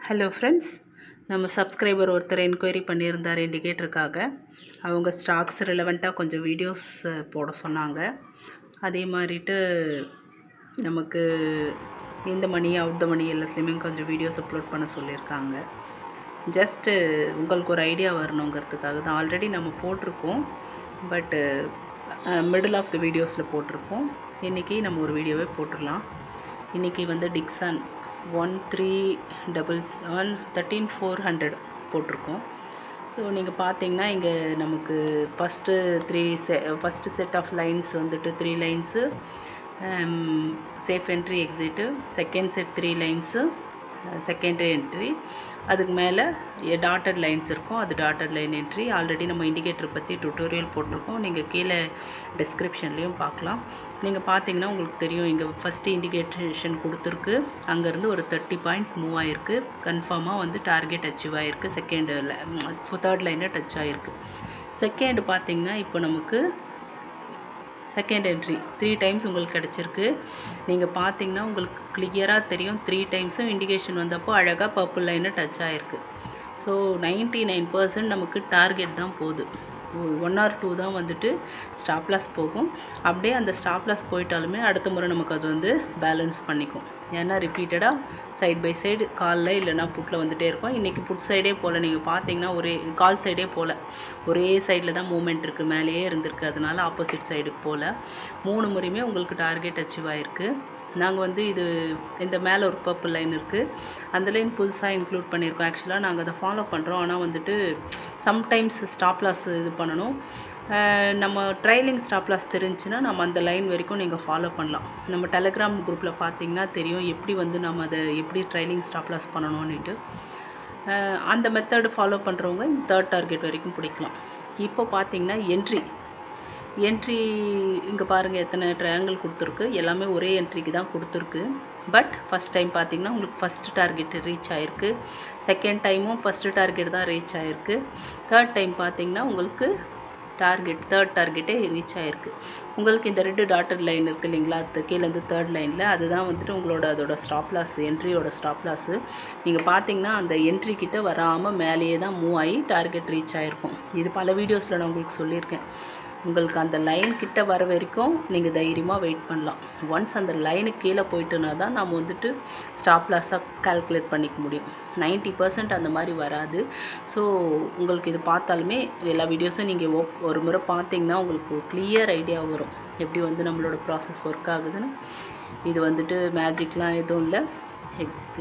Hello friends, நம்ம subscriber ஒருத்தர் enquiry பண்ணியிருந்தார் இண்டிகேட்டருக்காக. அவங்க ஸ்டாக்ஸ் ரிலவெண்ட்டாக கொஞ்சம் வீடியோஸ் போட சொன்னாங்க. அதே மாதிரிட்டு நமக்கு இந்த மணி அவுட் த மணி எல்லாத்துலேயுமே கொஞ்சம் வீடியோஸ் அப்லோட் பண்ண சொல்லியிருக்காங்க. ஜஸ்ட்டு உங்களுக்கு ஒரு ஐடியா வரணுங்கிறதுக்காக தான். ஆல்ரெடி நம்ம போட்டிருக்கோம், பட்டு மிடில் ஆஃப் த வீடியோஸில் போட்டிருக்கோம். இன்றைக்கி நம்ம ஒரு வீடியோவே போட்டுடலாம். இன்றைக்கி வந்து டிக்சன் 13771 போட்டிருக்கோம். ஸோ நீங்கள் பார்த்தீங்கன்னா இங்கே நமக்கு ஃபஸ்ட்டு செட் ஆஃப் லைன்ஸ் வந்துட்டு 3 lines safe entry exit, second set 3 lines secondary entry, அதுக்கு மேலே டாட்டட் லைன்ஸ் இருக்கும், அது டாட்டட் லைன் என்ட்ரி. ஆல்ரெடி நம்ம இண்டிகேட்டர் பற்றி டுட்டோரியல் போட்டிருக்கோம், நீங்கள் கீழே டிஸ்கிரிப்ஷன்லேயும் பார்க்கலாம். நீங்கள் பார்த்தீங்கன்னா உங்களுக்கு தெரியும், இங்கே ஃபஸ்ட்டு இண்டிகேஷன் கொடுத்துருக்கு, அங்கேருந்து ஒரு 30 பாயிண்ட்ஸ் மூவ் ஆகிருக்கு. கன்ஃபார்மாக வந்து டார்கெட் அச்சீவ் ஆகிருக்கு. தேர்ட் லைனில் டச் ஆகிருக்கு. செகண்ட் பார்த்தீங்கன்னா இப்போ நமக்கு செகண்ட் என்ட்ரி 3 டைம்ஸ் உங்களுக்கு கிடச்சிருக்கு. நீங்கள் பார்த்தீங்கன்னா உங்களுக்கு கிளியராக தெரியும், 3 டைம்ஸும் இண்டிகேஷன் வந்தப்போ அழகாக பர்பிள் லைனை டச் ஆகிருக்கு. ஸோ 99% நமக்கு டார்கெட் தான் போகுது. 1 or 2 தான் வந்துட்டு ஸ்டாப் லாஸ் போகும். அப்படியே அந்த ஸ்டாப் லாஸ் போயிட்டாலுமே அடுத்த முறை நமக்கு அது வந்து பேலன்ஸ் பண்ணிக்கும். ஏன்னா ரிப்பீட்டடாக சைட் பை சைடு காலில் இல்லைனா புட்டில் வந்துகிட்டே இருக்கும். இன்றைக்கி புட் சைடே போல், நீங்கள் பார்த்தீங்கன்னா கால் சைடே போல், ஒரே சைடில் தான் மூமெண்ட் இருக்குது, மேலேயே இருந்திருக்கு. அதனால் ஆப்போசிட் சைடுக்கு போல் 3 முறையுமே உங்களுக்கு டார்கெட் அச்சீவ் ஆகிருக்கு. நாங்கள் வந்து இந்த மேலே ஒரு பர்பிள் லைன் இருக்குது, அந்த லைன் புதுசாக இன்க்ளூட் பண்ணியிருக்கோம். ஆக்சுவலாக நாங்கள் அதை ஃபாலோ பண்ணுறோம், ஆனால் வந்துட்டு சம்டைம்ஸ் ஸ்டாப் லாஸ் இது பண்ணணும். நம்ம ட்ரைலிங் ஸ்டாப் லாஸ் தெரிஞ்சுன்னா நம்ம அந்த லைன் வரைக்கும் நீங்கள் ஃபாலோ பண்ணலாம். நம்ம டெலகிராம் குரூப்பில் பார்த்தீங்கன்னா தெரியும் எப்படி வந்து நம்ம அதை எப்படி ட்ரைலிங் ஸ்டாப் லாஸ் பண்ணணும்னுட்டு. அந்த மெத்தடு ஃபாலோ பண்ணுறவங்க இந்த தேர்ட் டார்கெட் வரைக்கும் பிடிக்கலாம். இப்போ பார்த்தீங்கன்னா என்ட்ரி இங்கே பாருங்கள் எத்தனை ட்ரையாங்கிள் கொடுத்துருக்கு, எல்லாமே ஒரே என்ட்ரிக்கு தான் கொடுத்துருக்கு. பட் ஃபஸ்ட் டைம் பார்த்திங்கன்னா உங்களுக்கு ஃபஸ்ட்டு டார்கெட் ரீச் ஆகிருக்கு, செகண்ட் டைமும் ஃபஸ்ட்டு டார்கெட் தான் ரீச் ஆகிருக்கு, தேர்ட் டைம் பார்த்திங்கன்னா உங்களுக்கு தேர்ட் டார்கெட்டே ரீச் ஆகிருக்கு. உங்களுக்கு இந்த 2 டாட்டட் லைன் இருக்குது இல்லைங்களா, அது கீழேருந்து தேர்ட் லைனில், அதுதான் வந்துட்டு அதோட ஸ்டாப் லாஸ், என்ட்ரியோட ஸ்டாப் லாஸு. நீங்கள் பார்த்தீங்கன்னா அந்த என்ட்ரி கிட்ட வராமல் மேலேயே தான் மூவ் ஆகி டார்கெட் ரீச் ஆகிருக்கும். இது பல வீடியோஸில் நான் உங்களுக்கு சொல்லியிருக்கேன். உங்களுக்கு அந்த லைன் கிட்ட வர வரைக்கும் நீங்கள் தைரியமாக வெயிட் பண்ணலாம். ஒன்ஸ் அந்த லைனுக்கு கீழே போயிட்டுனா தான் நம்ம வந்துட்டு ஸ்டாப் லாஸாக கால்குலேட் பண்ணிக்க முடியும். 90% அந்த மாதிரி வராது. ஸோ உங்களுக்கு இது பார்த்தாலுமே எல்லா வீடியோஸும் நீங்கள் ஒரு முறை பார்த்தீங்கன்னா உங்களுக்கு கிளியர் ஐடியா வரும் எப்படி வந்து நம்மளோட ப்ராசஸ் ஒர்க் ஆகுதுன்னு. இது வந்துட்டு மேஜிக்லாம் எதுவும் இல்லை,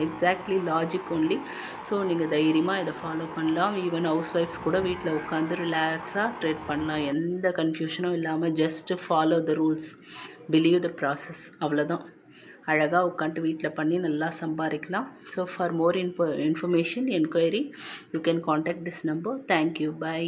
எக்ஸாக்ட்லி லாஜிக் ஒன்லி. ஸோ நீங்கள் தைரியமாக இதை ஃபாலோ பண்ணலாம். ஈவன் ஹவுஸ் ஒய்ஃப்ஸ் கூட வீட்டில் உட்காந்து ரிலாக்ஸாக ட்ரேட் பண்ணலாம், எந்த கன்ஃபியூஷனும் இல்லாமல். Just follow the rules, believe the process, அவ்வளோதான். அழகாக உட்காந்து வீட்டில் பண்ணி நல்லா சம்பாதிக்கலாம். So for more information enquiry you can contact this number. Thank you, by.